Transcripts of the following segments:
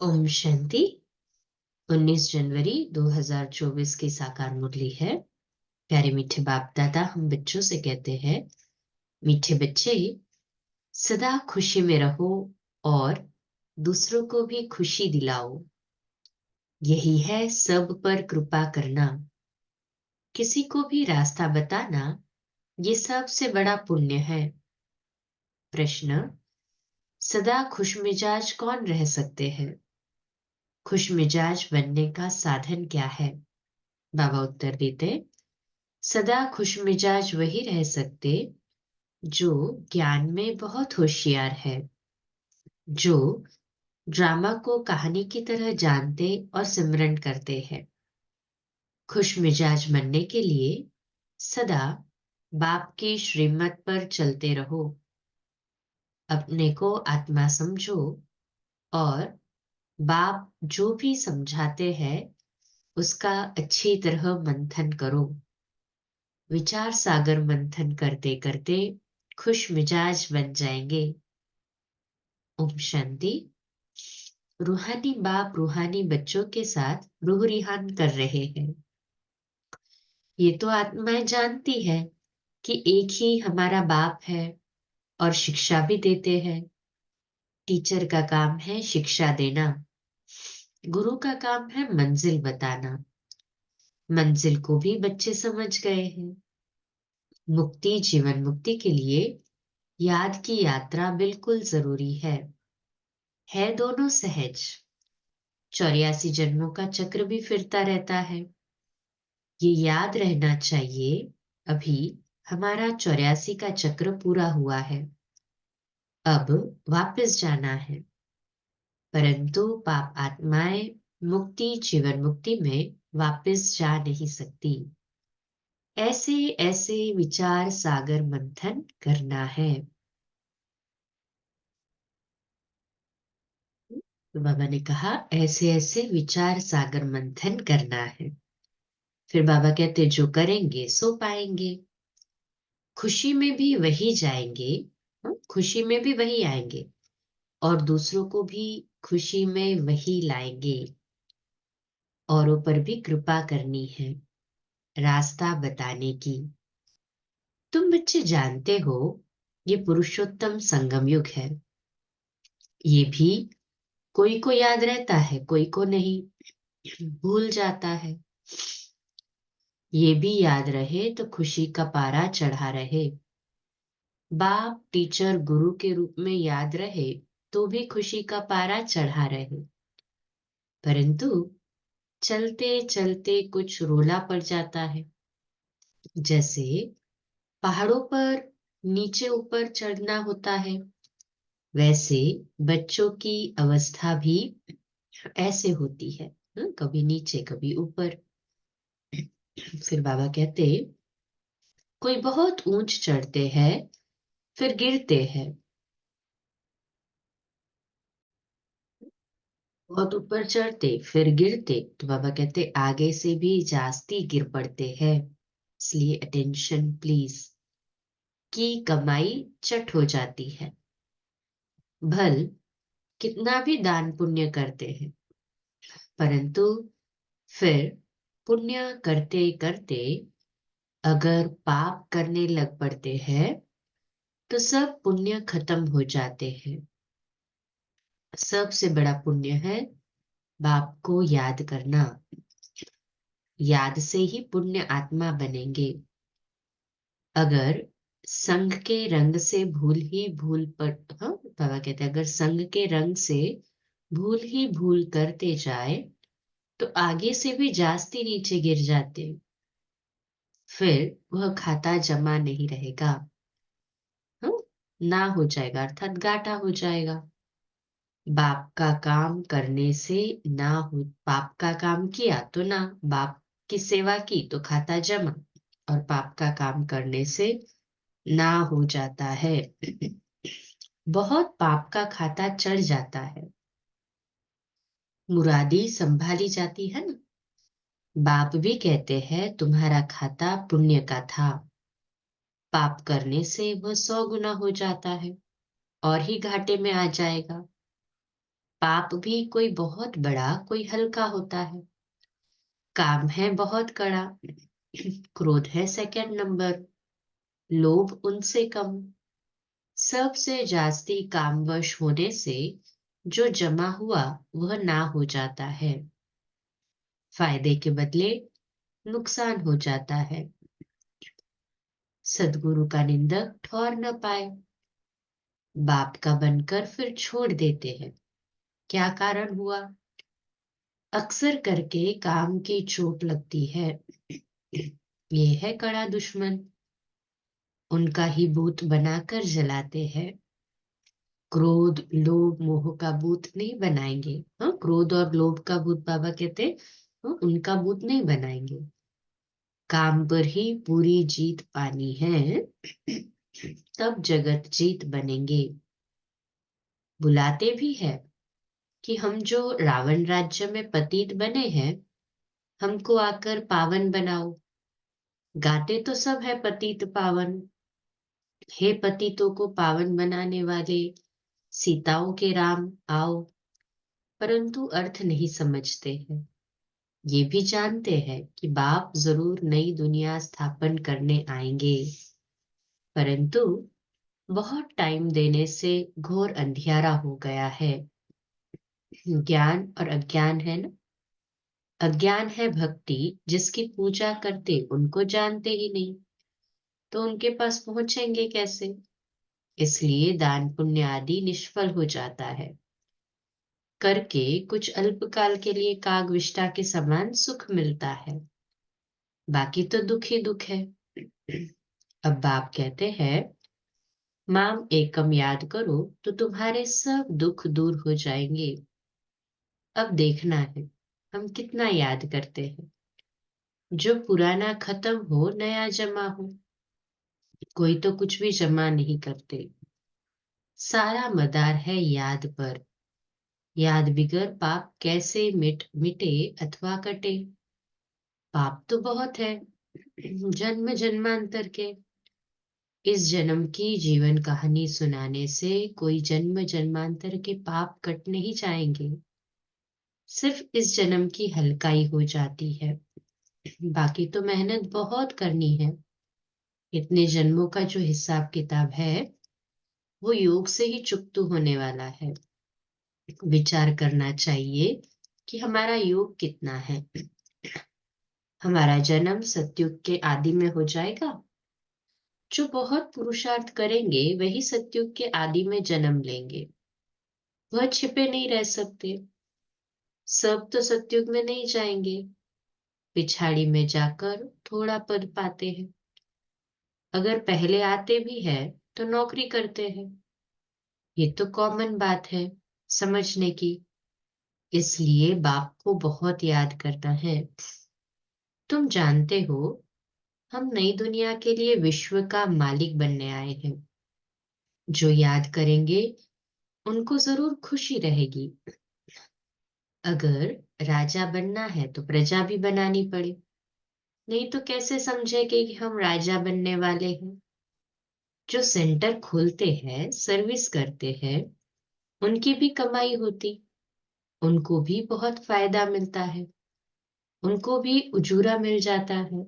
ओम शांति। 19 जनवरी 2024 की साकार मुरली है। प्यारे मीठे बाप दादा हम बच्चों से कहते हैं, मीठे बच्चे, सदा खुशी में रहो और दूसरों को भी खुशी दिलाओ। यही है सब पर कृपा करना। किसी को भी रास्ता बताना, ये सबसे बड़ा पुण्य है। प्रश्न, सदा खुशमिजाज कौन रह सकते हैं? खुशमिजाज बनने का साधन क्या है? बाबा उत्तर देते, सदा खुशमिजाज वही रह सकते जो ज्ञान में बहुत होशियार है, जो ड्रामा को कहानी की तरह जानते और सिमरन करते हैं। खुशमिजाज बनने के लिए सदा बाप की श्रीमत पर चलते रहो। अपने को आत्मा समझो और बाप जो भी समझाते हैं उसका अच्छी तरह मंथन करो। विचार सागर मंथन करते करते खुश मिजाज बन जाएंगे। ओम शांति। रूहानी बाप रूहानी बच्चों के साथ रूह रिहान कर रहे हैं। ये तो आत्माएं जानती है कि एक ही हमारा बाप है और शिक्षा भी देते हैं। टीचर का काम है शिक्षा देना, गुरु का काम है मंजिल बताना। मंजिल को भी बच्चे समझ गए हैं। मुक्ति जीवन मुक्ति के लिए याद की यात्रा बिल्कुल जरूरी है दोनों सहज। 84 जन्मों का चक्र भी फिरता रहता है। ये याद रहना चाहिए, अभी हमारा 84 का चक्र पूरा हुआ है, अब वापस जाना है। परंतु पाप आत्माएं मुक्ति जीवन मुक्ति में वापस जा नहीं सकती। ऐसे ऐसे विचार सागर मंथन करना है। तो बाबा ने कहा ऐसे ऐसे विचार सागर मंथन करना है। फिर बाबा कहते जो करेंगे सो पाएंगे। खुशी में भी वही जाएंगे, खुशी में भी वही आएंगे और दूसरों को भी खुशी में वही लाएंगे। औरों पर भी कृपा करनी है, रास्ता बताने की। तुम बच्चे जानते हो ये पुरुषोत्तम संगम युग है। ये भी कोई को याद रहता है, कोई को नहीं, भूल जाता है। ये भी याद रहे तो खुशी का पारा चढ़ा रहे। बाप टीचर गुरु के रूप में याद रहे तो भी खुशी का पारा चढ़ा रहे। परंतु चलते चलते कुछ रोला पड़ जाता है। जैसे पहाड़ों पर नीचे ऊपर चढ़ना होता है, वैसे बच्चों की अवस्था भी ऐसे होती है, कभी नीचे कभी ऊपर। फिर बाबा कहते कोई बहुत ऊंच चढ़ते हैं फिर गिरते हैं, बहुत ऊपर चढ़ते फिर गिरते, तो बाबा कहते आगे से भी जास्ती गिर पड़ते हैं। इसलिए अटेंशन प्लीज। की कमाई चट हो जाती है। भल कितना भी दान पुण्य करते हैं, परंतु फिर पुण्य करते करते अगर पाप करने लग पड़ते हैं तो सब पुण्य खत्म हो जाते हैं। सबसे बड़ा पुण्य है बाप को याद करना। याद से ही पुण्य आत्मा बनेंगे। अगर संग के रंग से भूल ही भूल पर, हाँ बाबा कहते हैं अगर संग के रंग से भूल ही भूल करते जाए तो आगे से भी जास्ती नीचे गिर जाते, फिर वह खाता जमा नहीं रहेगा। हाँ, ना हो जाएगा अर्थात घाटा हो जाएगा। बाप का काम करने से ना हो, पाप का काम किया तो ना, बाप की सेवा की तो खाता जमा, और पाप का काम करने से ना हो जाता है। बहुत पाप का खाता चढ़ जाता है, मुरादी संभाली जाती है ना। बाप भी कहते हैं तुम्हारा खाता पुण्य का था, पाप करने से वह 100 गुना हो जाता है और ही घाटे में आ जाएगा। पाप भी कोई बहुत बड़ा कोई हल्का होता है। काम है बहुत कड़ा, क्रोध है सेकंड नंबर, लोभ उनसे कम। सबसे जास्ती कामवश होने से जो जमा हुआ वह ना हो जाता है, फायदे के बदले नुकसान हो जाता है। सद्गुरु का निंदक ठौर न पाए, बाप का बनकर फिर छोड़ देते हैं। क्या कारण हुआ? अक्सर करके काम की चोट लगती है। ये है कड़ा दुश्मन, उनका ही भूत बनाकर जलाते हैं। क्रोध लोभ मोह का भूत नहीं बनाएंगे। हाँ, क्रोध और लोभ का भूत बाबा कहते हैं, हाँ, उनका भूत नहीं बनाएंगे। काम पर ही पूरी जीत पानी है, तब जगत जीत बनेंगे। बुलाते भी है कि हम जो रावण राज्य में पतित बने हैं, हमको आकर पावन बनाओ। गाते तो सब है पतित पावन, हे पतितों को पावन बनाने वाले, सीताओं के राम आओ। परंतु अर्थ नहीं समझते हैं। ये भी जानते हैं कि बाप जरूर नई दुनिया स्थापन करने आएंगे, परंतु बहुत टाइम देने से घोर अंधियारा हो गया है। ज्ञान और अज्ञान है ना। अज्ञान है भक्ति, जिसकी पूजा करते उनको जानते ही नहीं, तो उनके पास पहुंचेंगे कैसे? इसलिए दान पुण्य आदि निष्फल हो जाता है। करके कुछ अल्पकाल के लिए कागविष्टा के समान सुख मिलता है, बाकी तो दुख ही दुख है। अब बाप कहते हैं, माम एकम याद करो तो तुम्हारे सब दुख दूर हो जाएंगे। अब देखना है हम कितना याद करते हैं। जो पुराना खत्म हो नया जमा हो, कोई तो कुछ भी जमा नहीं करते। सारा मदार है याद पर। याद बिगर पाप कैसे मिटे अथवा कटे। पाप तो बहुत है, जन्म जन्मांतर के। इस जन्म की जीवन कहानी सुनाने से कोई जन्म जन्मांतर के पाप कट नहीं जाएंगे। सिर्फ इस जन्म की हल्काई हो जाती है, बाकी तो मेहनत बहुत करनी है। इतने जन्मों का जो हिसाब किताब है वो योग से ही चुकतू होने वाला है। विचार करना चाहिए कि हमारा योग कितना है। हमारा जन्म सतयुग के आदि में हो जाएगा। जो बहुत पुरुषार्थ करेंगे वही सतयुग के आदि में जन्म लेंगे। वह छिपे नहीं रह सकते। सब तो सतयुग में नहीं जाएंगे, पिछाड़ी में जाकर थोड़ा पद पाते हैं। अगर पहले आते भी है तो नौकरी करते हैं। ये तो कॉमन बात है समझने की। इसलिए बाप को बहुत याद करना है। तुम जानते हो, हम नई दुनिया के लिए विश्व का मालिक बनने आए हैं। जो याद करेंगे उनको जरूर खुशी रहेगी। अगर राजा बनना है तो प्रजा भी बनानी पड़े, नहीं तो कैसे समझेंगे कि हम राजा बनने वाले हैं। जो सेंटर खोलते हैं सर्विस करते हैं, उनकी भी कमाई होती, उनको भी बहुत फायदा मिलता है, उनको भी उजूरा मिल जाता है।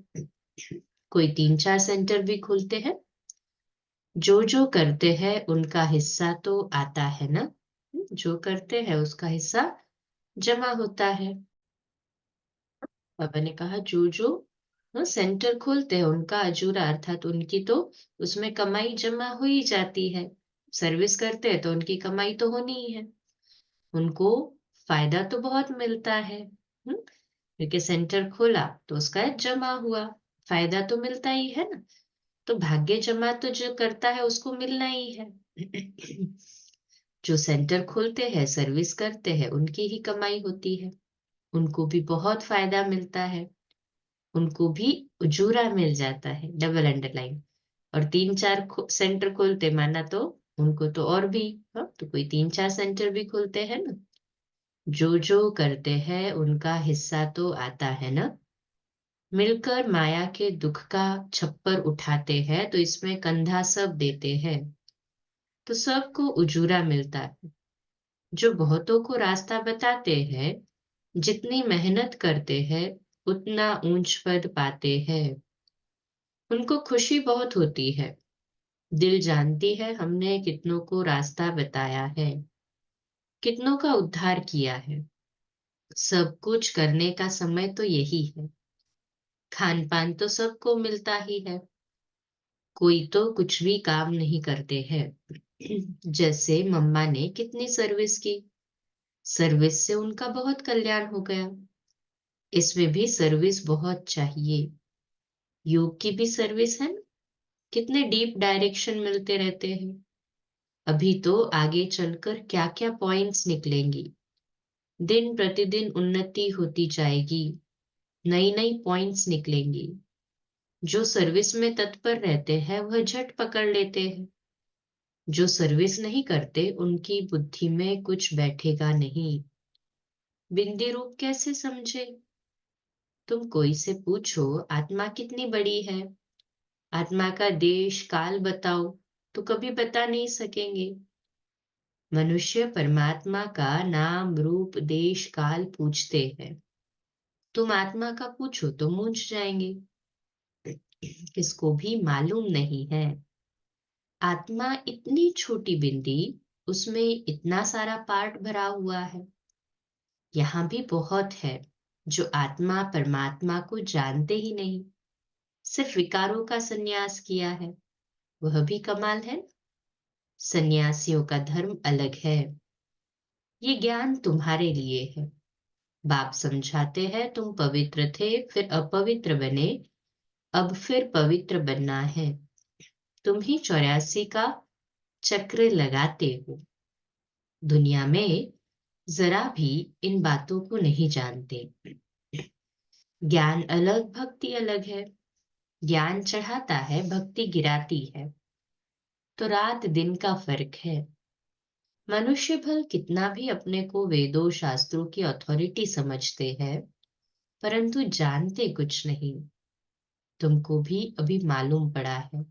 कोई 3-4 सेंटर भी खुलते हैं, जो करते हैं उनका हिस्सा तो आता है ना। जो करते हैं उसका हिस्सा जमा होता है। पापा ने कहा जो सेंटर खोलते हैं उनका अजूरा अर्थात उनकी तो उसमें कमाई जमा हो ही जाती है। सर्विस करते हैं तो उनकी कमाई तो होनी ही है, उनको फायदा तो बहुत मिलता है। क्योंकि सेंटर खोला तो उसका जमा हुआ, फायदा तो मिलता ही है ना। तो भाग्य जमा तो जो करता है उसको मिलना ही है। जो सेंटर खोलते हैं सर्विस करते हैं उनकी ही कमाई होती है, उनको भी बहुत फायदा मिलता है, उनको भी उजूरा मिल जाता है, डबल अंडरलाइन। और 3-4 सेंटर खोलते माना तो उनको तो और भी, हाँ तो कोई 3-4 सेंटर भी खोलते हैं ना। जो करते हैं उनका हिस्सा तो आता है ना। मिलकर माया के दुख का छप्पर उठाते हैं तो इसमें कंधा सब देते हैं, तो सबको उजूरा मिलता है। जो बहुतों को रास्ता बताते हैं, जितनी मेहनत करते हैं, उतना ऊंच पद पाते हैं। उनको खुशी बहुत होती है। दिल जानती है हमने कितनों को रास्ता बताया है, कितनों का उद्धार किया है। सब कुछ करने का समय तो यही है। खान पान तो सबको मिलता ही है। कोई तो कुछ भी काम नहीं करते हैं। जैसे मम्मा ने कितनी सर्विस की, सर्विस से उनका बहुत कल्याण हो गया। इसमें भी सर्विस बहुत चाहिए। योग की भी सर्विस है ना? कितने डीप डायरेक्शन मिलते रहते हैं। अभी तो आगे चलकर क्या क्या पॉइंट्स निकलेंगी। दिन प्रतिदिन उन्नति होती जाएगी। नई नई पॉइंट्स निकलेंगी। जो सर्विस में तत्पर रहते हैं वह झट पकड़ लेते हैं। जो सर्विस नहीं करते उनकी बुद्धि में कुछ बैठेगा नहीं। बिंदी रूप कैसे समझे? तुम कोई से पूछो आत्मा कितनी बड़ी है, आत्मा का देश काल बताओ, तो कभी बता नहीं सकेंगे। मनुष्य परमात्मा का नाम रूप देश काल पूछते हैं। तुम आत्मा का पूछो तो मूंझ जाएंगे। किसको भी मालूम नहीं है। आत्मा इतनी छोटी बिंदी, उसमें इतना सारा पार्ट भरा हुआ है। यहाँ भी बहुत है जो आत्मा परमात्मा को जानते ही नहीं, सिर्फ विकारों का संन्यास किया है। वह भी कमाल है। सन्यासियों का धर्म अलग है। ये ज्ञान तुम्हारे लिए है। बाप समझाते हैं तुम पवित्र थे, फिर अपवित्र बने, अब फिर पवित्र बनना है। तुम ही 84 का चक्र लगाते हो। दुनिया में जरा भी इन बातों को नहीं जानते। ज्ञान अलग, भक्ति अलग है। ज्ञान चढ़ाता है, भक्ति गिराती है। तो रात दिन का फर्क है। मनुष्य भल कितना भी अपने को वेदों शास्त्रों की अथॉरिटी समझते हैं, परंतु जानते कुछ नहीं। तुमको भी अभी मालूम पड़ा है।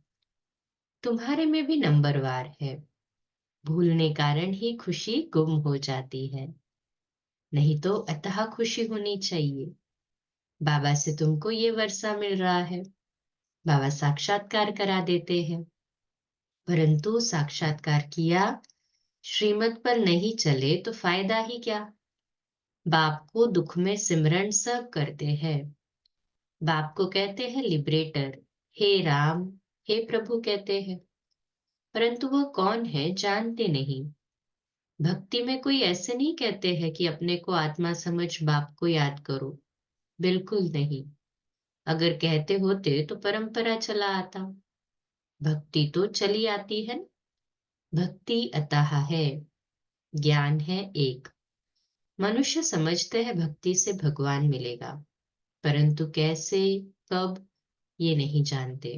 तुम्हारे में भी नंबरवार है। भूलने कारण ही खुशी गुम हो जाती है। नहीं तो अतः खुशी होनी चाहिए। बाबा से तुमको ये वर्षा मिल रहा है। बाबा साक्षात्कार करा देते हैं, परंतु साक्षात्कार किया, श्रीमत पर नहीं चले तो फायदा ही क्या? बाप को दुख में सिमरन सब करते हैं। बाप को कहते हैं लिबरेटर, हे राम, हे प्रभु कहते हैं, परंतु वह कौन है जानते नहीं। भक्ति में कोई ऐसे नहीं कहते हैं कि अपने को आत्मा समझ बाप को याद करो। बिल्कुल नहीं। अगर कहते होते तो परंपरा चला आता। भक्ति तो चली आती है। भक्ति अतः है। ज्ञान है एक। मनुष्य समझते हैं भक्ति से भगवान मिलेगा, परंतु कैसे, कब, ये नहीं जानते।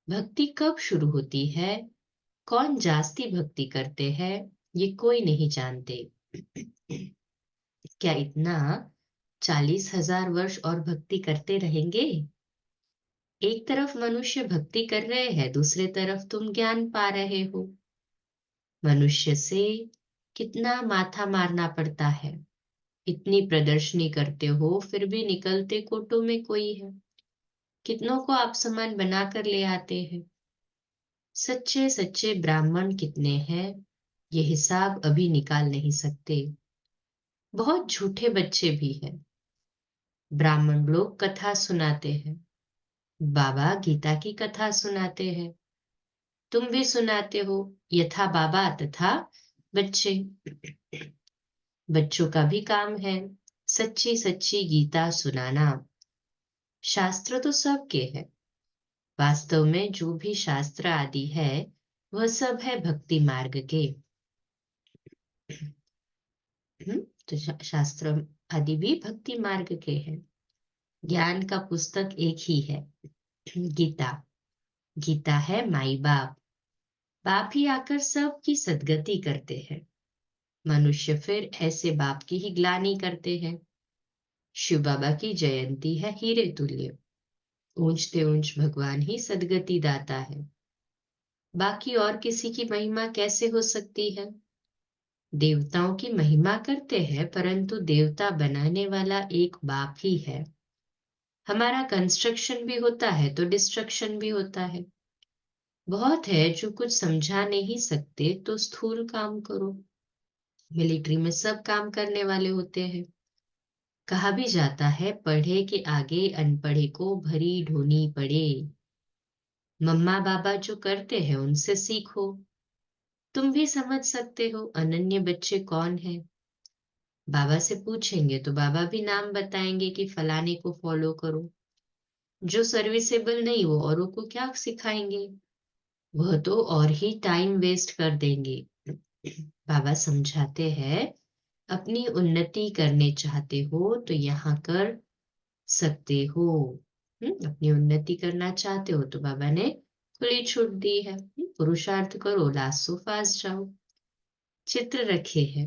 भक्ति कब शुरू होती है, कौन जास्ती भक्ति करते हैं, ये कोई नहीं जानते। क्या इतना 40,000 वर्ष और भक्ति करते रहेंगे? एक तरफ मनुष्य भक्ति कर रहे हैं, दूसरे तरफ तुम ज्ञान पा रहे हो। मनुष्य से कितना माथा मारना पड़ता है। इतनी प्रदर्शनी करते हो, फिर भी निकलते कोटों में कोई है। कितनों को आप समान बनाकर ले आते हैं। सच्चे सच्चे ब्राह्मण कितने हैं, ये हिसाब अभी निकाल नहीं सकते। बहुत झूठे बच्चे भी हैं। ब्राह्मण लोग कथा सुनाते हैं, बाबा गीता की कथा सुनाते हैं। तुम भी सुनाते हो, यथा बाबा तथा बच्चे। बच्चों का भी काम है सच्ची सच्ची गीता सुनाना। शास्त्र तो सबके है। वास्तव में जो भी शास्त्र आदि है, वह सब है भक्ति मार्ग के। तो शास्त्र आदि भी भक्ति मार्ग के हैं। ज्ञान का पुस्तक एक ही है, गीता। गीता है माई बाप। बाप ही आकर सबकी सद्गति करते हैं। मनुष्य फिर ऐसे बाप की ही ग्लानि करते हैं। शिव बाबा की जयंती है हीरे तुल्य। ऊंचते ऊंच भगवान ही सद्गति दाता है। बाकी और किसी की महिमा कैसे हो सकती है? देवताओं की महिमा करते हैं, परंतु देवता बनाने वाला एक बाप ही है। हमारा कंस्ट्रक्शन भी होता है तो डिस्ट्रक्शन भी होता है। बहुत है जो कुछ समझा नहीं सकते तो स्थूल काम करो। मिलिट्री में सब काम करने वाले होते हैं। कहा भी जाता है, पढ़े के आगे अनपढ़े को भरी ढोनी पड़े। मम्मा बाबा जो करते हैं उनसे सीखो। तुम भी समझ सकते हो अनन्य बच्चे कौन है। बाबा से पूछेंगे तो बाबा भी नाम बताएंगे कि फलाने को फॉलो करो। जो सर्विसेबल नहीं वो औरों को क्या सिखाएंगे, वह तो और ही टाइम वेस्ट कर देंगे। बाबा समझाते हैं, अपनी उन्नति करने चाहते हो तो यहाँ कर सकते हो। अपनी उन्नति करना चाहते हो तो बाबा ने खुली छूट दी है। पुरुषार्थ करो, लास्ट सो फास्ट जाओ। चित्र रखे हैं,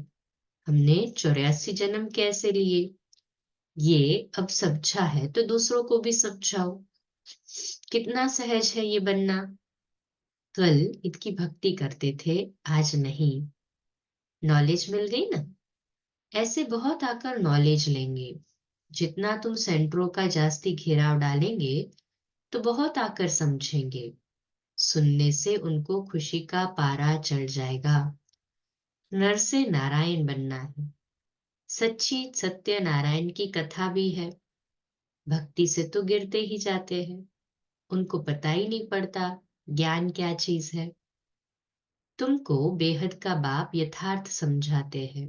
हमने 84 जन्म कैसे लिए, ये अब समझा है तो दूसरों को भी समझाओ। कितना सहज है ये बनना। कल इनकी भक्ति करते थे, आज नहीं। नॉलेज मिल गई ना। ऐसे बहुत आकर नॉलेज लेंगे। जितना तुम सेंटरों का जास्ती घेराव डालेंगे तो बहुत आकर समझेंगे। सुनने से उनको खुशी का पारा चढ़ जाएगा। नर से नारायण बनना है। सच्ची सत्य नारायण की कथा भी है। भक्ति से तो गिरते ही जाते हैं, उनको पता ही नहीं पड़ता ज्ञान क्या चीज है। तुमको बेहद का बाप यथार्थ समझाते हैं।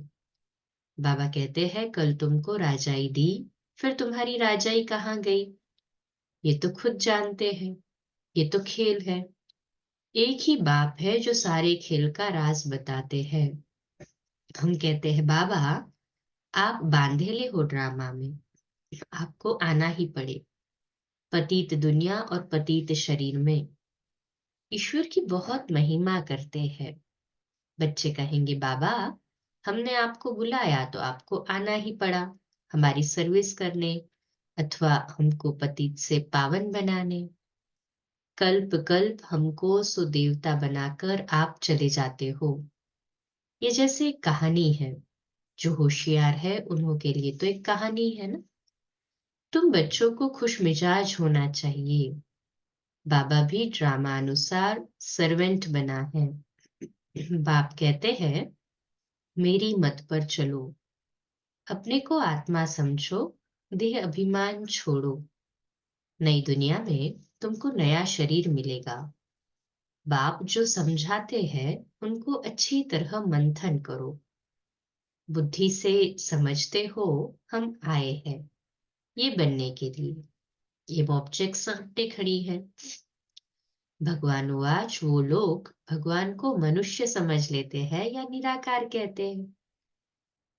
बाबा कहते हैं, कल तुमको राजाई दी, फिर तुम्हारी राजाई कहाँ गई, ये तो खुद जानते हैं। ये तो खेल है। एक ही बाप है जो सारे खेल का राज बताते हैं। हम कहते हैं, बाबा आप बांधेले हो ड्रामा में, आपको आना ही पड़े। पतित दुनिया और पतित शरीर में ईश्वर की बहुत महिमा करते हैं। बच्चे कहेंगे, बाबा हमने आपको बुलाया तो आपको आना ही पड़ा, हमारी सर्विस करने अथवा हमको पतित से पावन बनाने। कल्प कल्प हमको सुदेवता बनाकर आप चले जाते हो। ये जैसे एक कहानी है। जो होशियार है उन्हों के लिए तो एक कहानी है ना। तुम बच्चों को खुश मिजाज होना चाहिए। बाबा भी ड्रामा अनुसार सर्वेंट बना है। बाप कहते हैं, मेरी मत पर चलो, अपने को आत्मा समझो, देह अभिमान छोड़ो। नई दुनिया में तुमको नया शरीर मिलेगा। बाप जो समझाते हैं उनको अच्छी तरह मंथन करो। बुद्धि से समझते हो हम आए हैं ये बनने के लिए। ये ऑब्जेक्ट सामने खड़ी है। भगवान वाच, वो लोग भगवान को मनुष्य समझ लेते हैं या निराकार कहते हैं।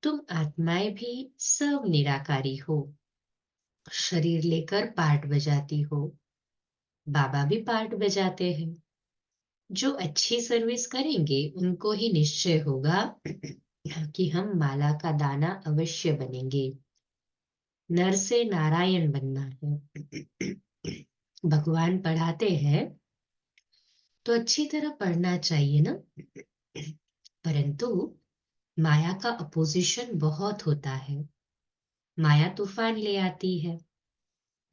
तुम आत्माएं भी सब निराकारी हो। शरीर लेकर पार्ट बजाती हो, बाबा भी पार्ट बजाते हैं। जो अच्छी सर्विस करेंगे उनको ही निश्चय होगा कि हम माला का दाना अवश्य बनेंगे। नर से नारायण बनना है। भगवान पढ़ाते हैं तो अच्छी तरह पढ़ना चाहिए ना। परंतु माया का अपोजिशन बहुत होता है। माया तूफान ले आती है।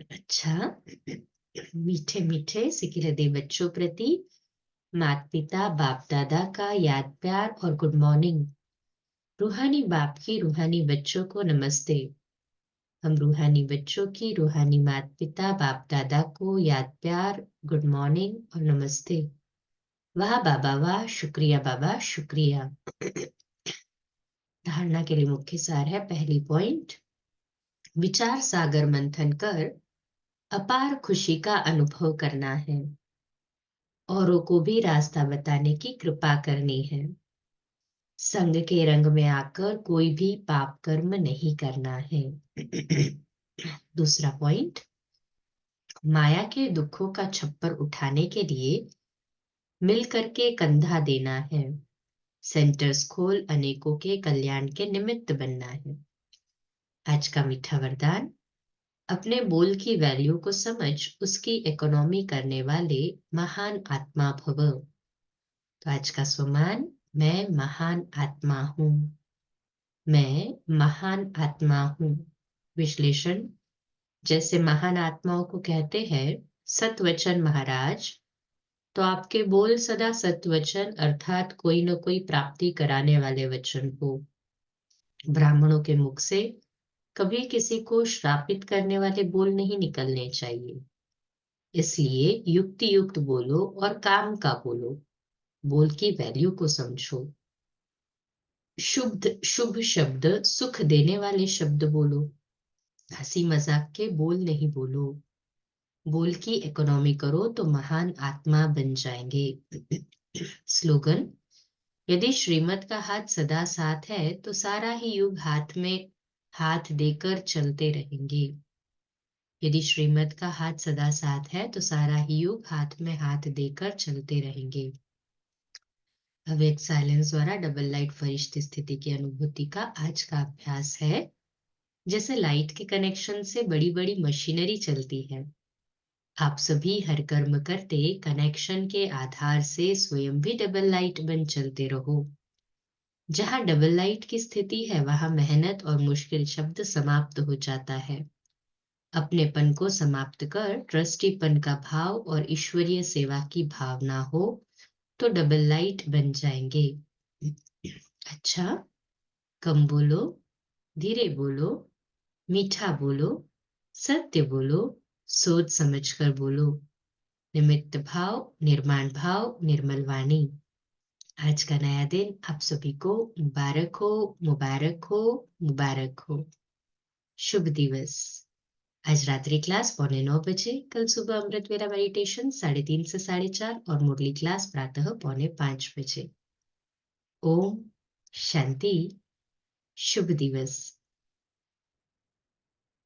अच्छा, मीठे मीठे सिकिलदे बच्चों प्रति माता पिता बाप दादा का याद प्यार और गुड मॉर्निंग। रूहानी बाप की रूहानी बच्चों को नमस्ते। हम रूहानी बच्चों की रूहानी माता पिता बाप दादा को याद प्यार, गुड मॉर्निंग और नमस्ते। वाह बाबा वाह, शुक्रिया बाबा शुक्रिया। धारणा के लिए मुख्य सार है, पहली पॉइंट, विचार सागर मंथन कर अपार खुशी का अनुभव करना है। औरों को भी रास्ता बताने की कृपा करनी है। संग के रंग में आकर कोई भी पाप कर्म नहीं करना है। दूसरा पॉइंट, माया के दुखों का छप्पर उठाने के लिए मिल करके कंधा देना है। सेंटर्स खोल अनेकों के कल्याण के निमित्त बनना है। आज का मीठा वरदान, अपने बोल की वैल्यू को समझ उसकी इकोनॉमी करने वाले महान आत्मा भव। तो आज का स्वमान, मैं महान आत्मा हूँ। मैं महान आत्मा हूँ। विश्लेषण, जैसे महान आत्माओं को कहते हैं सतवचन महाराज, तो आपके बोल सदा सतवचन अर्थात कोई न कोई प्राप्ति कराने वाले वचन हो। ब्राह्मणों के मुख से कभी किसी को श्रापित करने वाले बोल नहीं निकलने चाहिए। इसलिए युक्ति युक्त बोलो और काम का बोलो। बोल की वैल्यू को समझो। शुभ शब्द, सुख देने वाले शब्द बोलो। हंसी मजाक के बोल नहीं बोलो। बोल की इकोनॉमी करो तो महान आत्मा बन जाएंगे। स्लोगन, यदि श्रीमत का हाथ सदा साथ है तो सारा ही युग हाथ में हाथ देकर चलते रहेंगे। यदि श्रीमत का हाथ सदा साथ है तो सारा ही युग हाथ में हाथ देकर चलते रहेंगे। अवैध साइलेंस द्वारा डबल लाइट फरिश्ते स्थिति की अनुभूति का आज का अभ्यास है। जैसे लाइट के कनेक्शन से बड़ी बड़ी मशीनरी चलती है, आप सभी हर कर्म करते कनेक्शन के आधार से स्वयं भी डबल लाइट बन चलते रहो। जहां डबल लाइट की स्थिति है वहां मेहनत और मुश्किल शब्द समाप्त हो जाता है। अपनेपन को समाप्त कर ट्रस्टीपन का भाव और ईश्वरीय सेवा की भावना हो तो डबल लाइट बन जाएंगे। अच्छा, कम बोलो, धीरे बोलो, मीठा बोलो, सत्य बोलो, सोच समझकर बोलो। निमित्त भाव, निर्माण भाव, निर्मल वाणी। आज का नया दिन आप सभी को मुबारक हो, मुबारक हो, मुबारक हो। शुभ दिवस। आज रात्रि क्लास 8:45 बजे, कल सुबह अमृत वेला मेडिटेशन 3:30 से 4:30 और मुरली क्लास प्रातः 4:45 बजे। ओम शांति। शुभ दिवस।